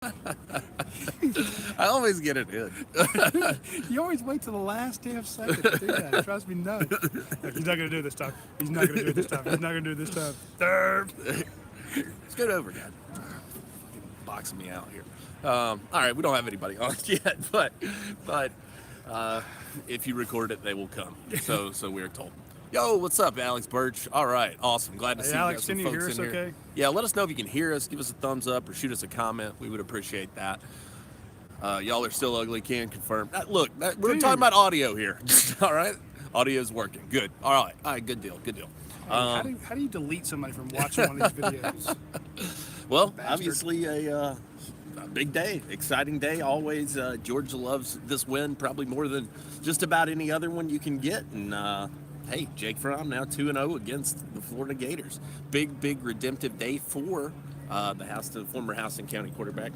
I always get it in. You always wait till the last damn second to do that. It drives me nuts. Like, he's not going to do it this time. He's not going to do it this time. He's not going to do it this time. Third. Scoot over, God. Boxing me out here. All right, we don't have anybody on yet, but if you record it, they will come. So we're told. Yo, what's up, Alex Birch? All right, awesome. Glad to Hey, see Alex, some can you folks hear us in here. okay? Yeah, let us know if you can hear us. Give us a thumbs up or shoot us a comment. We would appreciate that. Y'all are still ugly. Can confirm. Look, we're Dude. talking about audio here. All right, audio's working. Good. All right. Good deal. Good deal. How do you delete somebody from watching one of these videos? Well, Bastard. obviously a big day, exciting day. Always, Georgia loves this win probably more than just about any other one you can get. And hey, Jake Fromm now 2-0 against the Florida Gators. Big redemptive day for the former Houston County quarterback.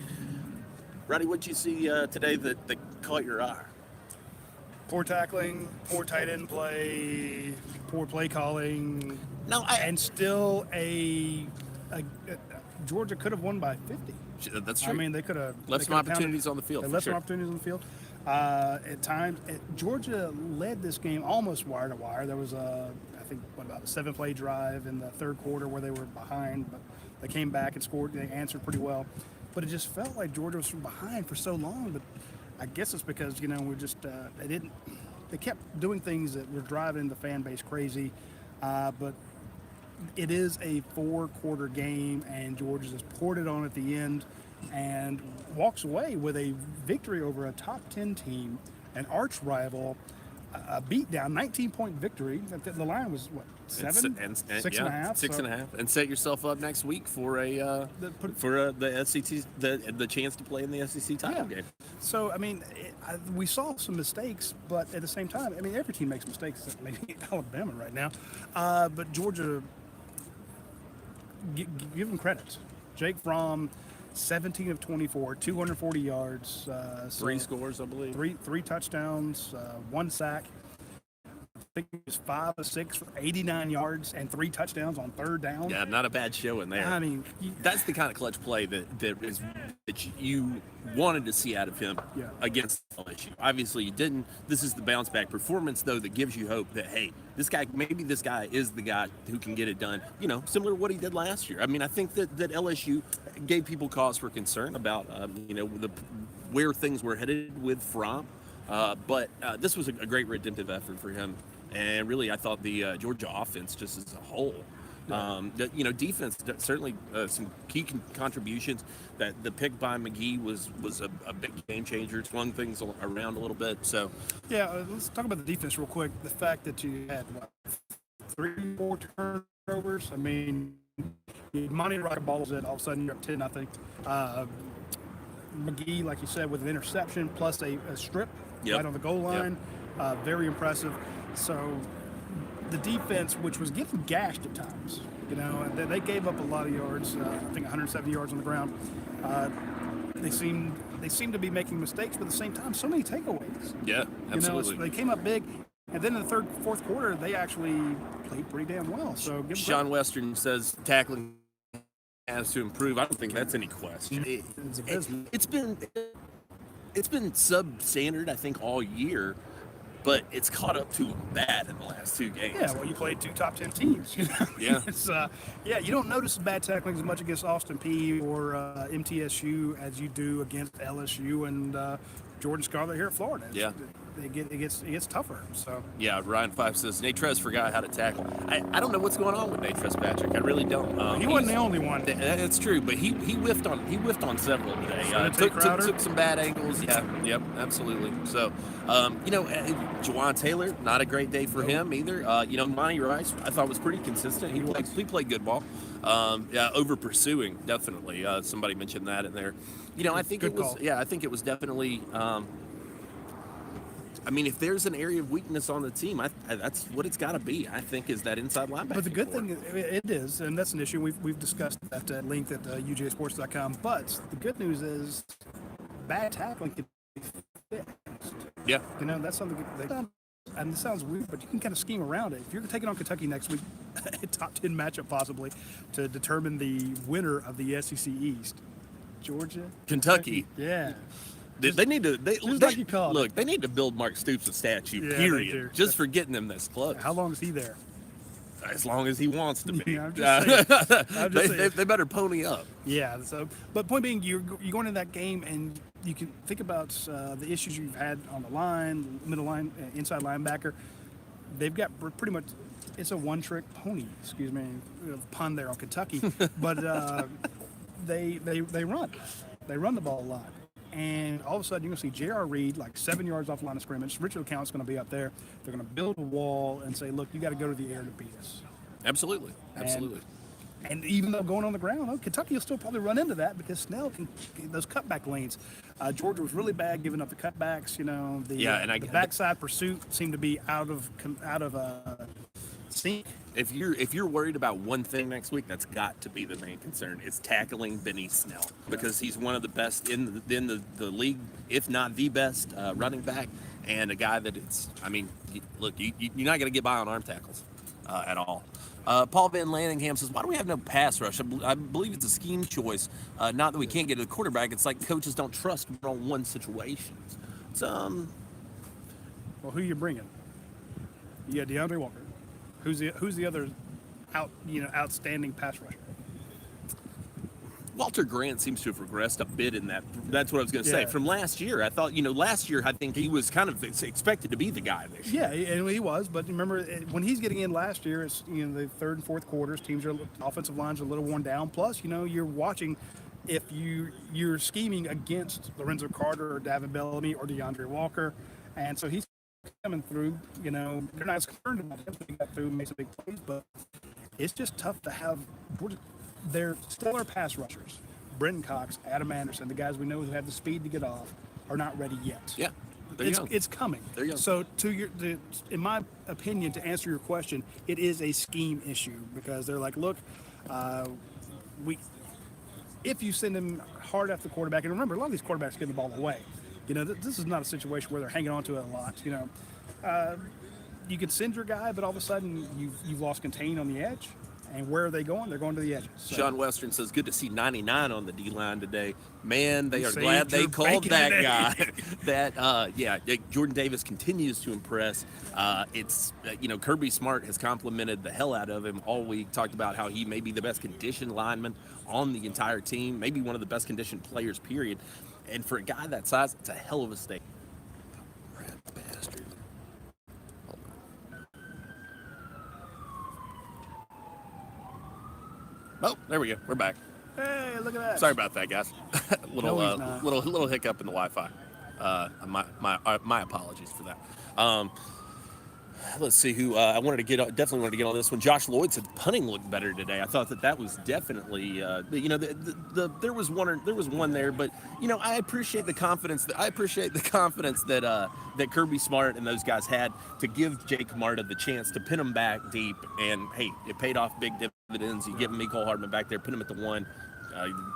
Roddy, what'd you see today that caught your eye? Poor tackling, poor tight end play, poor play calling, No, and still Georgia could have won by 50. that's true. I mean, they could have Left some opportunities on the field. They for left sure. some opportunities on the field. At times, Georgia led this game almost wire to wire. There was I think, about a 7-play drive in the third quarter where they were behind, but they came back and scored. They answered pretty well, but it just felt like Georgia was from behind for so long. But I guess it's because we're just they kept doing things that were driving the fan base crazy, but it is a 4-quarter game, and Georgia just poured it on at the end and walks away with a victory over a top 10 team, an arch rival, a beatdown, 19-point victory. The line was what, 7? Six and a half. 6.5, and set yourself up next week for the SEC, the chance to play in the SEC title game. So I mean, we saw some mistakes, but at the same time, I mean, every team makes mistakes, except maybe Alabama right now. But Georgia, give them credit. Jake Fromm, 17 of 24, 240 yards, 3 scores, I believe. three touchdowns, 1 sack. I think it was 5 of 6 for 89 yards and 3 touchdowns on third down. Yeah, not a bad show in there. I mean, That's the kind of clutch play that you wanted to see out of him Yeah. against LSU. Obviously, you didn't. This is the bounce back performance, though, that gives you hope that, hey, maybe this guy is the guy who can get it done. Similar to what he did last year. I mean, I think that LSU gave people cause for concern about where things were headed with Fromm. But this was a great redemptive effort for him. And really, I thought the Georgia offense, just as a whole, defense certainly some key contributions. That the pick by McGee was a big game changer, swung things around a little bit. So, yeah, let's talk about the defense real quick. The fact that you had 3 more turnovers. I mean, Monty Rocket balls it. All of a sudden, you're up 10-0. McGee, like you said, with an interception plus a strip right on the goal line. Very impressive. So the defense, which was getting gashed at times, they gave up a lot of yards. I think 170 yards on the ground. They seem to be making mistakes, but at the same time, so many takeaways. yeah, absolutely. They came up big, and then in the third, fourth quarter, they actually played pretty damn well. So give them Sean Western says tackling has to improve. I don't think that's any question. It's been substandard, I think, all year, but it's caught up to bad in the last 2 games. Yeah, well, you played 2 top 10 teams. Yeah. It's, you don't notice bad tackling as much against Austin Peay or MTSU as you do against LSU and Jordan Scarlett here at Florida. Yeah. It gets tougher. So Yeah, Ryan Fife says Natrez forgot how to tackle. I don't know what's going on with Natrez, Patrick. I really don't. he wasn't the only one. That's true, but he whiffed on several today. Took some bad angles. Yeah, yep, absolutely. So, Juwan Taylor, not a great day for him either. Monty Rice, I thought was pretty consistent. He played good ball. Over pursuing, definitely. Somebody mentioned that in there. I think Good it was. call. Yeah, I think it was definitely. If there's an area of weakness on the team, that's what it's got to be. I think is that inside linebacker. But the good thing, it is, and that's an issue. We've discussed that at length at UJSports.com. But the good news is, bad tackling can be fixed. Yeah. That's something and it sounds weird, but you can kind of scheme around it. If you're taking on Kentucky next week, a top 10 matchup possibly, to determine the winner of the SEC East, Georgia, Kentucky. Yeah. They need to. just like you called look. They need to build Mark Stoops a statue. Yeah, they Period. do. Just for getting them this close. How long is he there? As long as he wants to be. Yeah, I'm just saying. I'm just saying. They better pony up. Yeah. So, but point being, you're going into that game, and you can think about the issues you've had on the line, middle line, inside linebacker. They've got pretty much. It's a one-trick pony. Excuse me, pun there on Kentucky, but they run. They run the ball a lot. And all of a sudden, you're going to see J.R. Reed like 7 yards off the line of scrimmage. Richard O'Connell's going to be up there. They're going to build a wall and say, look, you got to go to the air to beat us. Absolutely. And even though going on the ground, Kentucky will still probably run into that because Snell can those cutback lanes. Georgia was really bad giving up the cutbacks. The backside pursuit seemed to be out of sync. If you're worried about one thing next week, that's got to be the main concern. Is tackling Benny Snell because he's one of the best in the league, if not the best running back, and a guy that it's. I mean, look, you're not going to get by on arm tackles at all. Paul Van Lanningham says, why do we have no pass rush? I believe it's a scheme choice. Not that we can't get to the quarterback. It's like coaches don't trust one situation. It's, Well, who you bringing? You got DeAndre Walker. Who's the other outstanding pass rusher? Walter Grant seems to have regressed a bit in that. That's what I was going to say. From last year, I thought, last year I think he was kind of expected to be the guy this year. Yeah, and he was. But remember, when he's getting in last year, it's the third and fourth quarters. Offensive lines are a little worn down. Plus, you're watching if you're scheming against Lorenzo Carter or Davin Bellamy or DeAndre Walker, and so he's coming through. They're not as concerned about him. He got through, made some big plays, but it's just tough to have. They're stellar pass rushers. Brenton Cox, Adam Anderson, the guys we know who have the speed to get off, are not ready yet. Yeah, it's coming. They're young. So, in my opinion, to answer your question, it is a scheme issue because they're like, look, if you send them hard after the quarterback, and remember, a lot of these quarterbacks get the ball away. This is not a situation where they're hanging on to it a lot. You can send your guy, but all of a sudden you've lost contain on the edge. And where are they going? They're going to the edges. So. Sean Western says, good to see 99 on the D-line today. Man, they are glad they called that guy. Jordan Davis continues to impress. Kirby Smart has complimented the hell out of him all week, talked about how he may be the best conditioned lineman on the entire team, maybe one of the best conditioned players, period. And for a guy that size, it's a hell of a statement. Rat bastard. Oh, there we go. We're back. Hey, look at that. Sorry about that, guys. little hiccup in the Wi-Fi. My apologies for that. Let's see who I definitely wanted to get on this one. Josh Lloyd said punting looked better today. I thought that was definitely there was one there, but I appreciate the confidence that Kirby Smart and those guys had to give Jake Marta the chance to pin him back deep, and hey, it paid off big dividends. You give him Mecole Hardman back there, put him at the one,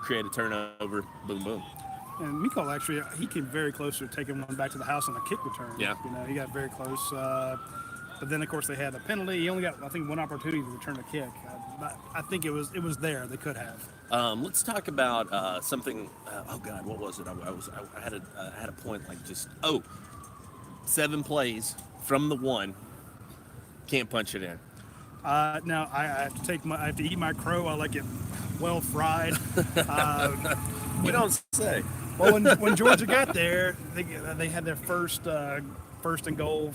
create a turnover, boom boom. And Mecole actually, he came very close to taking one back to the house on a kick return. Yeah, he got very close. But then, of course, they had the penalty. He only got, I think, one opportunity to return the kick. I think it was there. They could have. Let's talk about something. Oh God, what was it? I had a point like 7 plays from the one. Can't punch it in. Now I have to eat my crow. I like it well fried. You don't say. Well, when Georgia got there, they had their first and goal.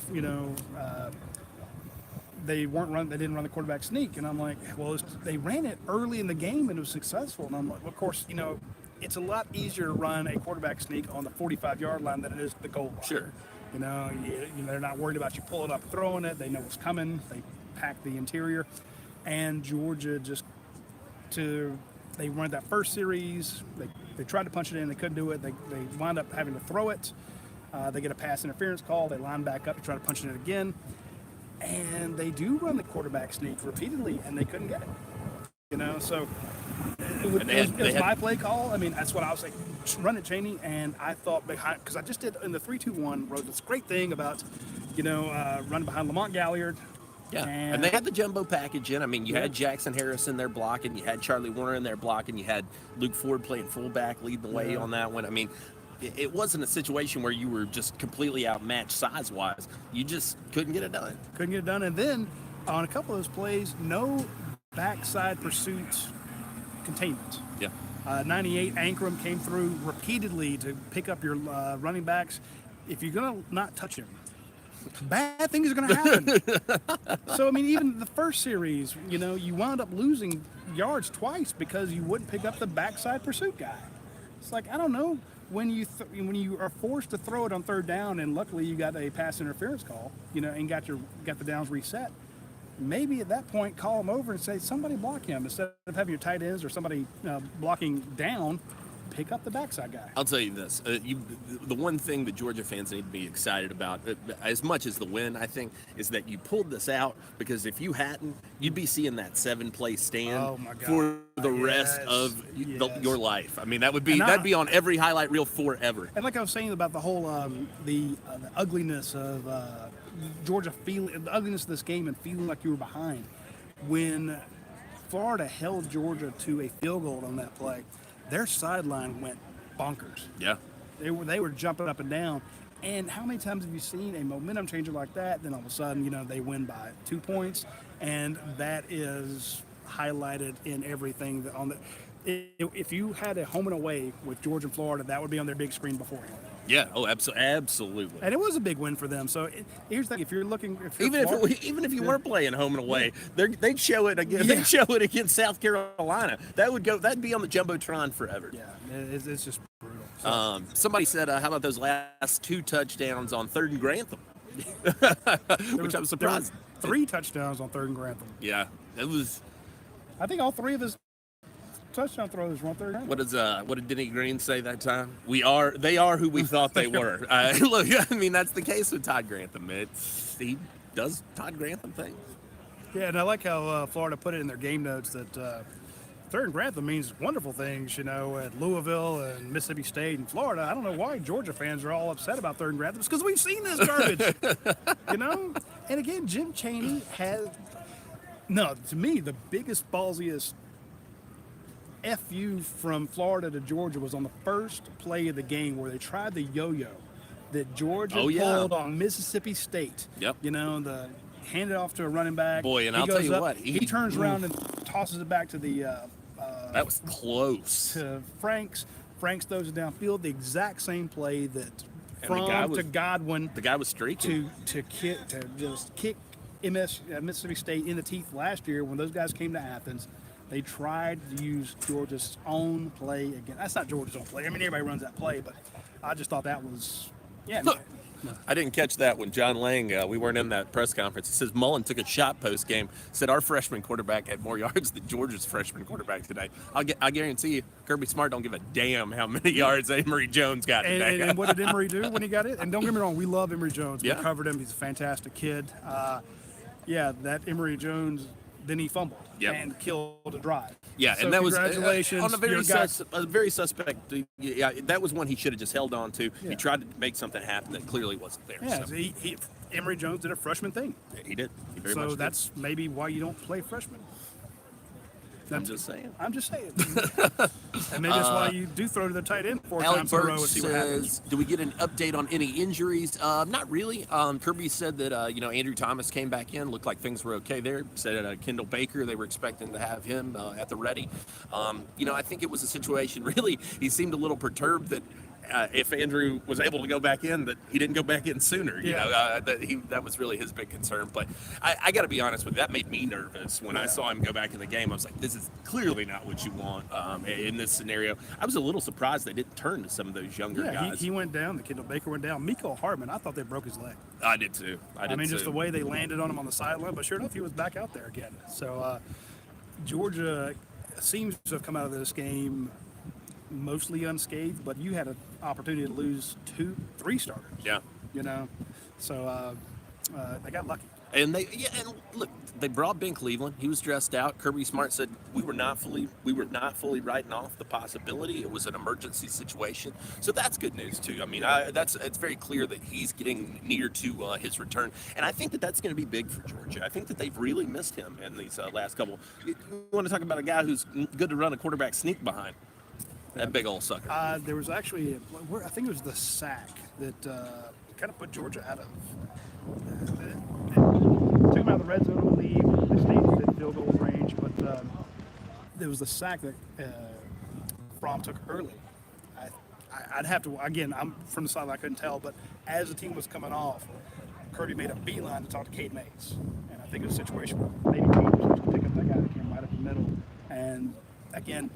They didn't run the quarterback sneak, and I'm like, well, they ran it early in the game and it was successful. And I'm like, of course, it's a lot easier to run a quarterback sneak on the 45-yard line than it is the goal line. Sure. They're not worried about you pulling up, throwing it. They know what's coming. They pack the interior, and Georgia they run that first series. They tried to punch it in, they couldn't do it. They wind up having to throw it. They get a pass interference call. They line back up to try to punch it in again. And they do run the quarterback sneak repeatedly, and they couldn't get it. So it was my play call. I mean, that's what I was like, run it, Chaney. And I thought because I just did in the 3-2-1, wrote this great thing about, running behind Lamont Galliard, Yeah, and they had the jumbo package in. I mean, you had Jackson Harris in there blocking, you had Charlie Warner in there blocking, you had Luke Ford playing fullback, leading the way on that one. I mean, it wasn't a situation where you were just completely outmatched size-wise. You just couldn't get it done. Couldn't get it done. And then on a couple of those plays, no backside pursuit containment. Yeah. 98 Ankrum came through repeatedly to pick up your running backs. If you're going to not touch him, bad things are going to happen. So, I mean, even the first series, you wound up losing yards twice because you wouldn't pick up the backside pursuit guy. It's like, I don't know, when you are forced to throw it on third down, and luckily you got a pass interference call, and got the downs reset. Maybe at that point, call him over and say, somebody block him. Instead of having your tight ends or somebody blocking down, pick up the backside guy. I'll tell you this. The one thing that Georgia fans need to be excited about, as much as the win, I think, is that you pulled this out, because if you hadn't, you'd be seeing that 7-play stand for the rest of your life. I mean, that'd be on every highlight reel forever. And like I was saying about the whole the ugliness of Georgia the ugliness of this game and feeling like you were behind. When Florida held Georgia to a field goal on that play, their sideline went bonkers. Yeah. They were jumping up and down. And how many times have you seen a momentum changer like that? Then all of a sudden, they win by 2 points, and that is highlighted in everything if you had a home and away with Georgia and Florida, that would be on their big screen beforehand. Yeah. Oh, absolutely. And it was a big win for them. So here's the thing: if you're even if you weren't playing home and away, they'd show it again. They'd show it against South Carolina. That'd be on the jumbotron forever. Yeah, it's just brutal. So. Somebody said, "How about those last 2 touchdowns on 3rd and Grantham?" Which I was surprised. 3 touchdowns on 3rd and Grantham. Yeah, it was. I think all 3 of his touchdown throws were on 3rd. What did Denny Green say that time? They are who we thought they were. Look, I mean, that's the case with Todd Grantham. He does Todd Grantham things. Yeah, and I like how Florida put it in their game notes that 3rd and Grantham means wonderful things, at Louisville and Mississippi State and Florida. I don't know why Georgia fans are all upset about 3rd and Grantham. It's because we've seen this garbage, And again, Jim Chaney to me, the biggest, ballsiest FU from Florida to Georgia was on the first play of the game where they tried the yo-yo that Georgia pulled on Mississippi State. Yep. The handed off to a running back. Boy, and I'll tell you what. He turns around and tosses it back to the that was close. To Franks. Franks throws it downfield. The exact same play that to Godwin. The guy was streaking. To just kick Mississippi State in the teeth last year when those guys came to Athens. They tried to use Georgia's own play again. That's not Georgia's own play. I mean, everybody runs that play, but I just thought that was, No. I didn't catch that when John Lang, we weren't in that press conference. It says Mullen took a shot post-game, said our freshman quarterback had more yards than Georgia's freshman quarterback today. I guarantee you, Kirby Smart don't give a damn how many yards Emory Jones got today. And what did Emory do when he got it? And don't get me wrong, we love Emory Jones. We covered him. He's a fantastic kid. That Emory Jones, then he fumbled and killed a drive. Yeah, so and that was congratulations on a very suspect. Yeah, that was one he should have just held on to. Yeah. He tried to make something happen that clearly wasn't there. Yeah, so. Emory Jones did a freshman thing. Yeah, he did. He very so much that's did. Maybe why you don't play freshmen. I'm just saying. And maybe that's why you do throw to the tight end 4 times in a row and see what happens. Do we get an update on any injuries? Not really. Kirby said that Andrew Thomas came back in, looked like things were okay there. Said Kendall Baker, they were expecting to have him at the ready. I think it was a situation. Really, he seemed a little perturbed that. If Andrew was able to go back in, that he didn't go back in sooner. That was really his big concern. But I got to be honest with you, that made me nervous when I saw him go back in the game. I was like, this is clearly not what you want in this scenario. I was a little surprised they didn't turn to some of those younger guys. He went down. The Kendall Baker went down. Miko Hardman, I thought they broke his leg. I did too. Just the way they landed on him on the sideline. But sure enough, he was back out there again. So Georgia seems to have come out of this game mostly unscathed, but you had an opportunity to lose 3 starters. Yeah. So they got lucky. And and look, they brought Ben Cleveland. He was dressed out. Kirby Smart said we were not fully writing off the possibility. It was an emergency situation. So that's good news too. I mean, it's very clear that he's getting near to his return, and I think that that's going to be big for Georgia. I think that they've really missed him in these last couple. You want to talk about a guy who's good to run a quarterback sneak behind? That big old sucker. There was actually, I think it was the sack that kind of put Georgia out of. Took them out of the red zone, I believe. They stayed within field goal range, but there was the sack that Fromm took early. I'd have to, again, I'm from the side, I couldn't tell, but as the team was coming off, Kirby made a beeline to talk to Cade Mays. And I think it was a situation where maybe Cade was supposed to pick up that guy that came right up the middle. And again,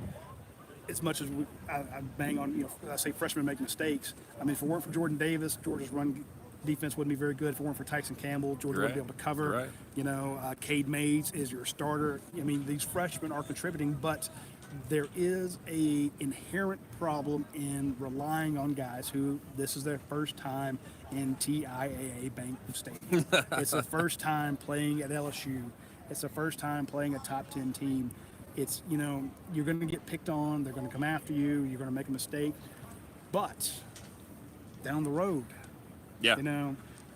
as much as I bang on, I say freshmen make mistakes. I mean, if it weren't for Jordan Davis, Georgia's run defense wouldn't be very good. If it weren't for Tyson Campbell, Georgia wouldn't be able to cover. Right. Cade Mays is your starter. I mean, these freshmen are contributing, but there is a inherent problem in relying on guys who this is their first time in TIAA Bank Stadium. It's the first time playing at LSU. It's the first time playing a top 10 team. It's, you're going to get picked on. They're going to come after you. You're going to make a mistake. But down the road,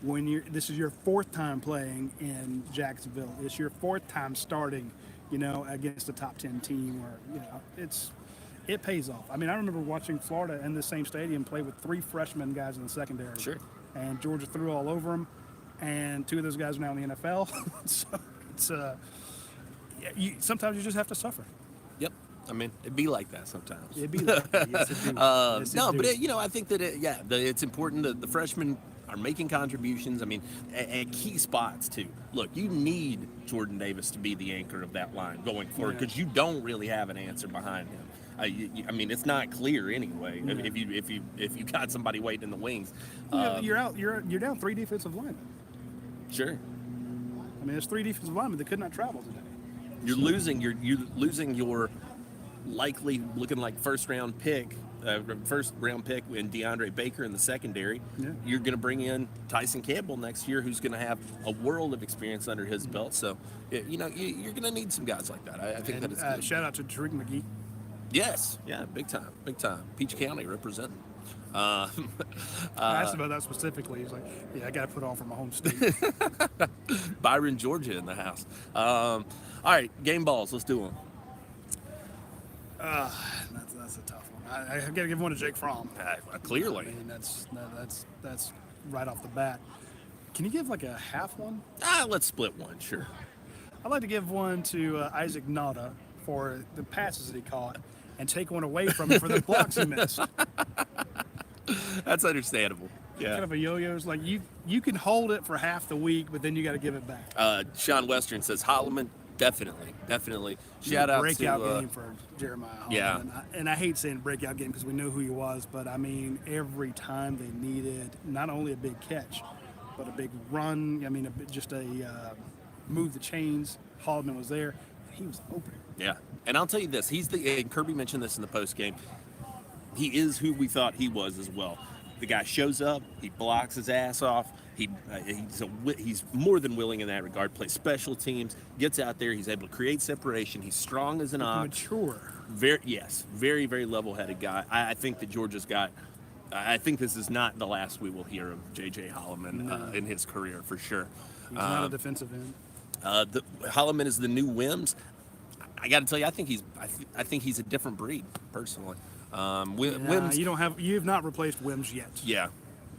when this is your fourth time playing in Jacksonville, it's your fourth time starting, against a top 10 team, or it pays off. I mean, I remember watching Florida in the same stadium play with 3 freshman guys in the secondary. Sure. And Georgia threw all over them, and 2 of those guys are now in the NFL. So it's sometimes you just have to suffer. Yep. I mean, it'd be like that sometimes. It'd be like that. Yes, it do. Yes, no, do. but I think that it's important that the freshmen are making contributions. I mean, at key spots too. Look, you need Jordan Davis to be the anchor of that line going forward because you don't really have an answer behind him. I mean, it's not clear anyway. Yeah. If you got somebody waiting in the wings, you're out. You're down 3 defensive linemen. Sure. I mean, there's 3 defensive linemen that could not travel today. You're losing your likely looking like first round pick in DeAndre Baker in the secondary. Yeah. You're going to bring in Tyson Campbell next year, who's going to have a world of experience under his belt. So, you're going to need some guys like that. I think that it's good. Shout out to Tariq McGee. Yes, yeah, big time. Peach County representing. I asked about that specifically. He's like, "Yeah, I got to put on for my home state." Byron, Georgia, in the house. All right, game balls. Let's do them. That's a tough one. I got to give one to Jake Fromm. Clearly, I mean, that's right off the bat. Can you give like a half one? Let's split one. Sure. I'd like to give one to Isaac Nauta for the passes that he caught, and take one away from him for the blocks he missed. That's understandable. Yeah. Kind of a yo-yo. It's like you can hold it for half the week, but then you got to give it back. Sean Western says Holloman, definitely. Shout out to breakout game for Jeremiah Holloman. Yeah. And I hate saying breakout game because we know who he was, but I mean every time they needed not only a big catch, but a big run. I mean just a move the chains. Holloman was there. He was open. Yeah, and I'll tell you this: and Kirby mentioned this in the post game. He is who we thought he was as well. The guy shows up, he blocks his ass off. He's more than willing in that regard. Plays special teams, gets out there. He's able to create separation. He's strong as an ox. Mature. Very, very level-headed guy. I think that Georgia's got. I think this is not the last we will hear of J.J. Holloman in his career for sure. He's not a defensive end. Holloman is the new Wims. I got to tell you, I think he's a different breed personally. Wims, you've not replaced Wims yet. Yeah,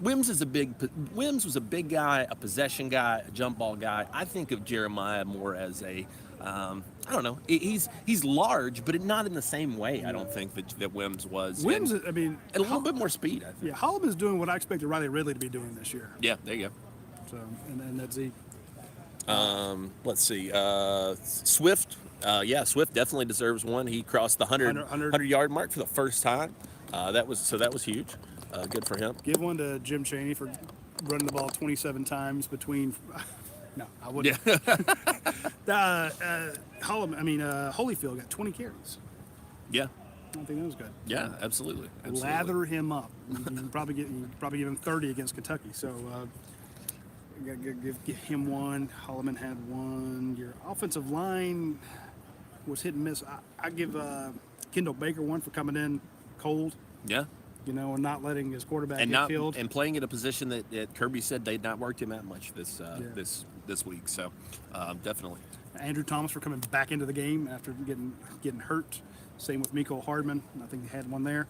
Wims was a big guy, a possession guy, a jump ball guy. I think of Jeremiah more as a, I don't know. He's large, but not in the same way. I don't think that Wims was. Wims, and a little bit more speed. I think. Yeah, Holloman's doing what I expected Riley Ridley to be doing this year. Yeah, there you go. So and that's Zeke. Let's see. Swift. Swift definitely deserves one. He crossed the 100-yard mark for the first time. That was huge. Good for him. Give one to Jim Chaney for running the ball 27 times between. No, I wouldn't. Yeah. Holyfield got 20 carries. Yeah. I think that was good. Yeah, absolutely. Lather him up. You can probably give him 30 against Kentucky. So got to give him one. Holloman had one. Your offensive line was hit and miss. I give Kendall Baker one for coming in cold, Yeah. and not letting his quarterback And get not killed. and playing at a position that Kirby said they'd not worked him that much this week. So definitely. Andrew Thomas for coming back into the game after getting hurt. Same with Miko Hardman. I think he had one there.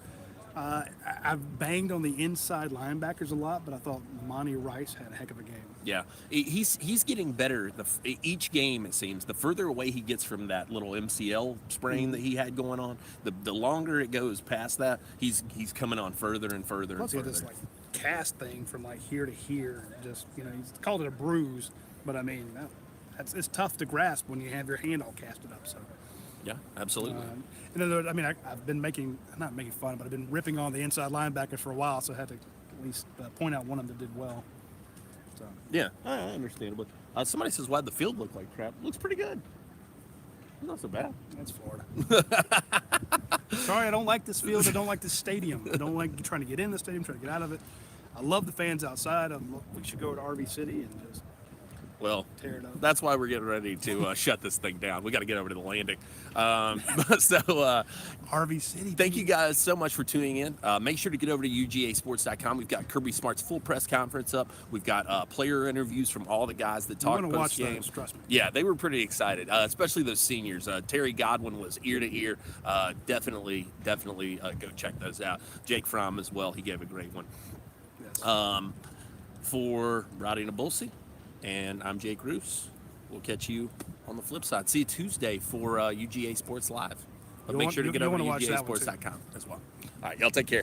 I've banged on the inside linebackers a lot, but I thought Monty Rice had a heck of a game. Yeah, he's getting better. Each game, it seems, the further away he gets from that little MCL sprain that he had going on, the longer it goes past that, he's coming on further and further Plus, and he further. had this cast thing from here to here. Just he's called it a bruise, but I mean it's tough to grasp when you have your hand all casted up. So. Yeah, absolutely. I've been not making fun, but I've been ripping on the inside linebackers for a while, so I had to at least point out one of them that did well. So Yeah, understandable. Somebody says, "Why'd the field look like crap?" Looks pretty good. It's not so bad. that's Florida. Sorry, I don't like this field. I don't like this stadium. I don't like trying to get in the stadium, trying to get out of it. I love the fans outside. We should go to RV City and just Well, tear it up. that's why we're getting ready to shut this thing down. We got to get over to the landing. RV City. Thank you guys so much for tuning in. Make sure to get over to UGAsports.com. We've got Kirby Smart's full press conference up. We've got player interviews from all the guys that talked I'm gonna watch post-game. those, trust me. Yeah, they were pretty excited, especially those seniors. Terry Godwin was ear to ear. Definitely go check those out. Jake Fromm as well. He gave a great one. Yes. For Roddy Nabulsi, and I'm Jake Roos. We'll catch you on the flip side. See you Tuesday for UGA Sports Live. But You'll make want- sure to you'll- get you'll over to wanna watch that one, too. UGAsports.com as well. All right, y'all take care.